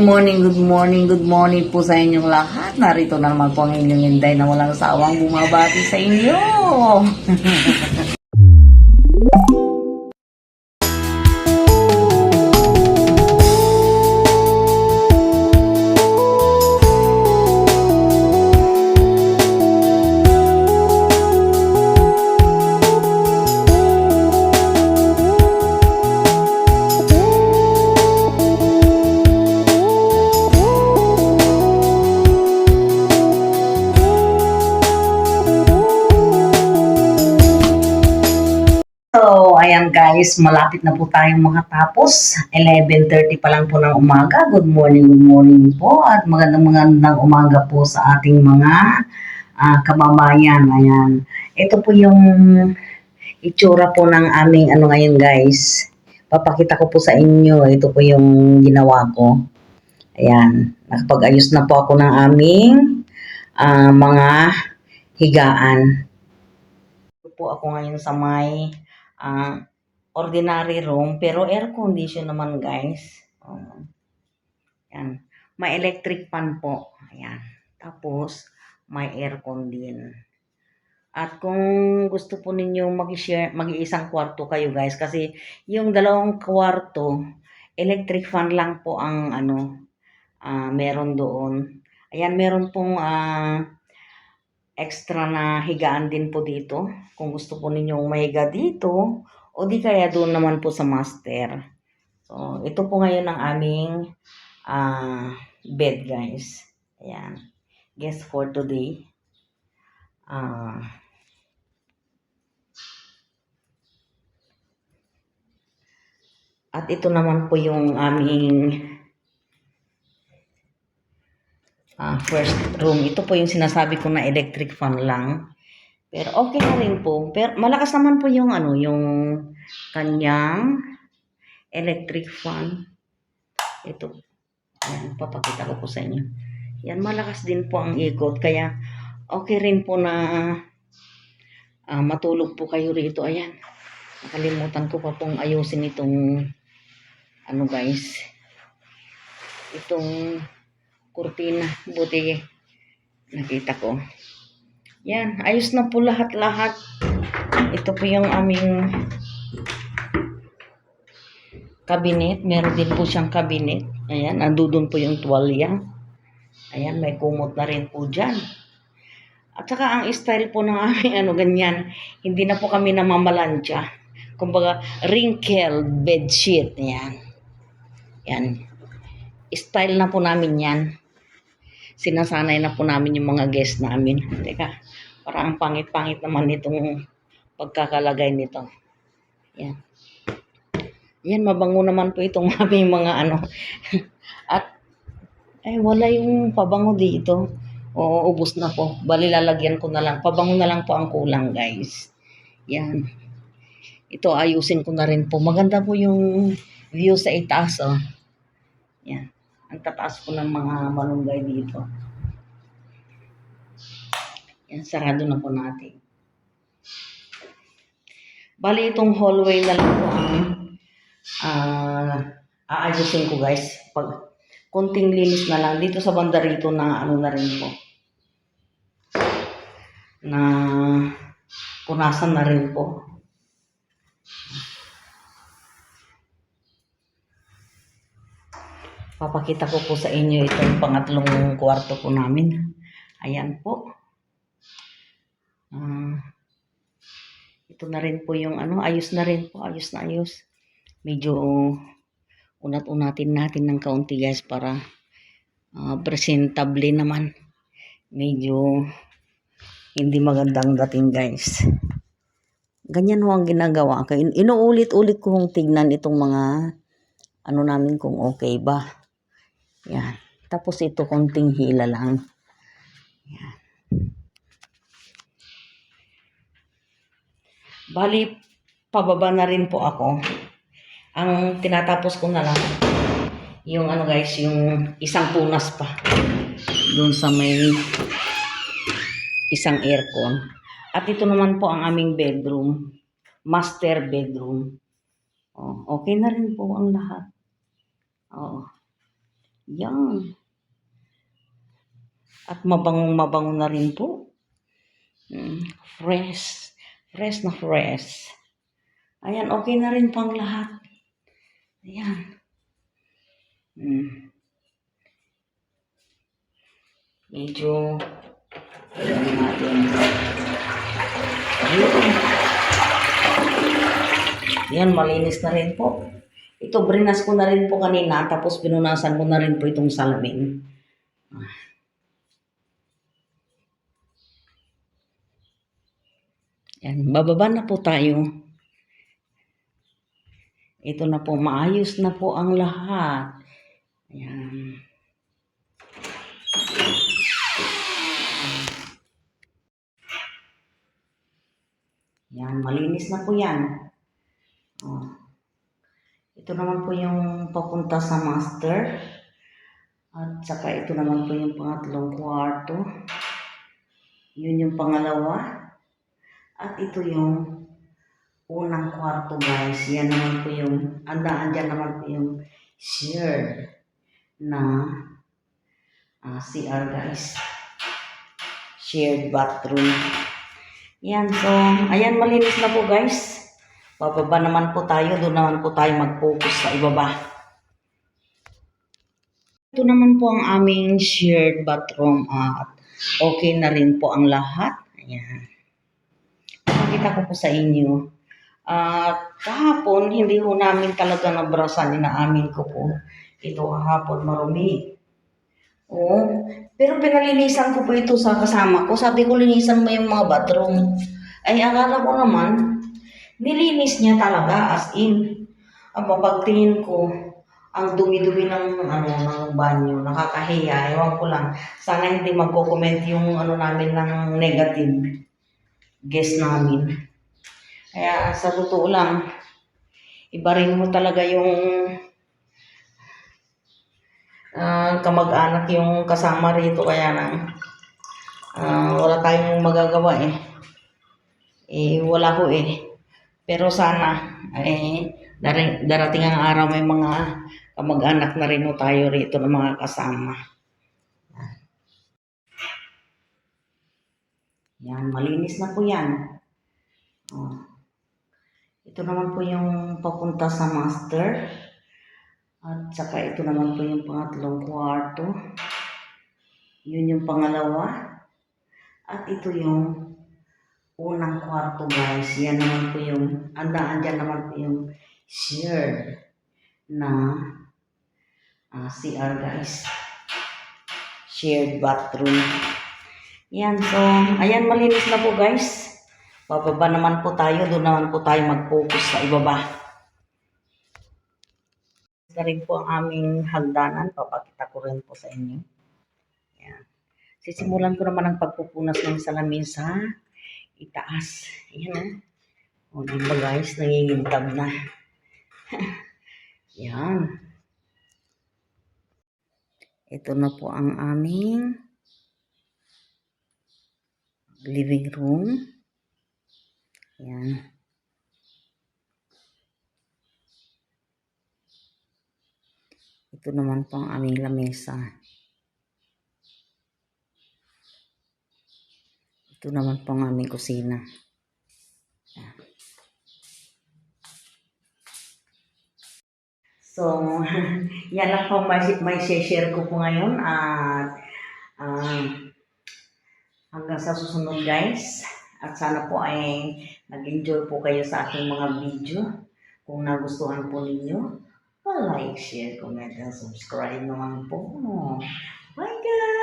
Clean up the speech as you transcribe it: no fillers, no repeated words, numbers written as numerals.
morning, good morning, good morning po sa inyong lahat. Narito na naman po ang inyong Inday na walang sawang bumabati sa inyo. So, ayan guys, malapit na po tayong makatapos. 11:30 pa lang po ng umaga. Good morning po at magandang umaga po sa ating mga kababayan. Ayan. Ito po yung itsura po ng aming ano ngayon guys. Papakita ko po sa inyo. Ito po yung ginawa ko. Ayan. Nakapag-ayos na po ako ng aming mga higaan. Ito po ako ngayon sa may ordinary room, pero air condition naman guys. Yan. May electric fan po. Ayan. Tapos, may aircon din. At kung gusto po ninyo mag-share, mag-iisang kwarto kayo guys, kasi yung dalawang kwarto, electric fan lang po ang meron doon. Ayan, meron pong extra na higaan din po dito. Kung gusto po ninyong mahiga dito, o di kaya doon naman po sa master. So, ito po ngayon ang aming bed guys. Ayan. Guess for today. At ito naman po yung aming first room. Ito po yung sinasabi ko na electric fan lang. Pero okay na rin po. Pero malakas naman po yung yung kanyang electric fan. Ito. Ayan, papakita ko po sa inyo. Yan, malakas din po ang ikot. Kaya okay rin po na matulog po kayo rito. Ayan. Nakalimutan ko pa pong ayusin itong guys. Itong kurtina. Buti nakita ko. Yan, ayos na po lahat-lahat. Ito po yung aming cabinet. Meron din po siyang cabinet. Ayan, andun po yung tuwalya. Ayan, may kumot na rin po dyan. At saka ang style po ng aming ganyan, hindi na po kami namamalansya. Kumbaga, wrinkled bedsheet. Ayan. Yan. Style na po namin yan. Sinasanay na po namin yung mga guests namin. Teka, parang ang pangit-pangit naman itong pagkakalagay nito. Yan. Yan, mabango naman po itong aming mga At, wala yung pabango dito. Oo, ubos na po. Bali, lalagyan ko na lang. Pabango na lang po ang kulang, guys. Yan. Ito, ayusin ko na rin po. Maganda po yung view sa itaas, oh. Yan. Ang tataas po ng mga malunggay dito. Yan, sarado na po natin. Bali, itong hallway na lang po ang aayusin ko guys. Pag konting linis na lang. Dito sa banda rito na na rin po. Na punasan na rin po. Papakita ko po sa inyo itong pangatlong kwarto po namin. Ayan po. Ito na rin po yung ayos na rin po. Ayos na ayos. Medyo unat-unatin natin ng kaunti guys para presentable naman. Medyo hindi magandang dating guys. Ganyan ho ang ginagawa. Inuulit-ulit kong tignan itong mga namin kung okay ba. Yan. Tapos ito konting hila lang. Yan. Bali, pababa na rin po ako. Ang tinatapos ko na lang, yung guys, yung isang punas pa. Doon sa may isang aircon. At ito naman po ang aming bedroom. Master bedroom. Okay na rin po ang lahat. Oo. Yan. At mabangong-mabango na rin po. Fresh. Fresh na fresh. Ayan, okay na rin pang lahat. Ayan. Medyo, ayan natin. Ayan, malinis na rin po. Ito, brinas ko na rin po kanina, tapos pinunasan ko na rin po itong salamin. Ayan, bababa na po tayo. Ito na po, maayos na po ang lahat. Ayan. Yan, malinis na po yan. Oh. Ito naman po yung papunta sa master. At saka ito naman po yung pangatlong kwarto. Yun yung pangalawa. At ito yung unang kwarto, guys. Yan naman po yung, andyan naman po yung shared na CR, guys. Shared bathroom. Yan, so, ayan, malinis na po, guys. Bababa naman po tayo, doon naman po tayo mag-focus sa ibaba. Ito naman po ang aming shared bathroom at okay na rin po ang lahat. Ayan. Nakita ko po sa inyo. At kahapon, hindi po namin talaga nabrasan, inaamin ko po. Ito kahapon, marumi. Oo. Pero pinalinisan ko po ito sa kasama ko. Sabi ko, linisan mo yung mga bathroom. Ay, akala ko naman, nilinis niya talaga, as in. Pagtingin ko, ang dumi-dumi ng banyo, nakakahiya, ewan ko lang. Sana hindi magko-comment yung namin ng negative guest namin. Kaya sa totoo lang, iba rin mo talaga yung kamag-anak yung kasama rito, kaya lang wala tayong magagawa eh. Wala ko eh. Pero sana darating ang araw may mga kamag-anak na rin tayo rito ng mga kasama. Yan, malinis na po yan. Ito naman po yung papunta sa master. At saka ito naman po yung pangatlong kwarto. Yun yung pangalawa. At ito yung unang kwarto, guys. Yan naman po yung, andyan naman po yung shared na CR, guys. Shared bathroom. Yan, so, ayan, malinis na po, guys. Bababa naman po tayo, doon naman po tayo mag-focus sa ibaba. Na rin po ang aming hagdanan, papakita ko rin po sa inyo. Ayan. Sisimulan ko naman ang pagpupunas ng salamin sa itaas. Ayan o. O, diba guys, nangingintab na. Ayan. Ito na po ang aming living room. Ayan. Ito naman po ang aming lamesa. Ito naman po ang aming kusina. So, yan lang po may share ko po ngayon. At hanggang sa susunod, guys. At sana po ay nag-enjoy po kayo sa aking mga video. Kung nagustuhan po ninyo, like, share, comment, and subscribe naman po. Bye guys!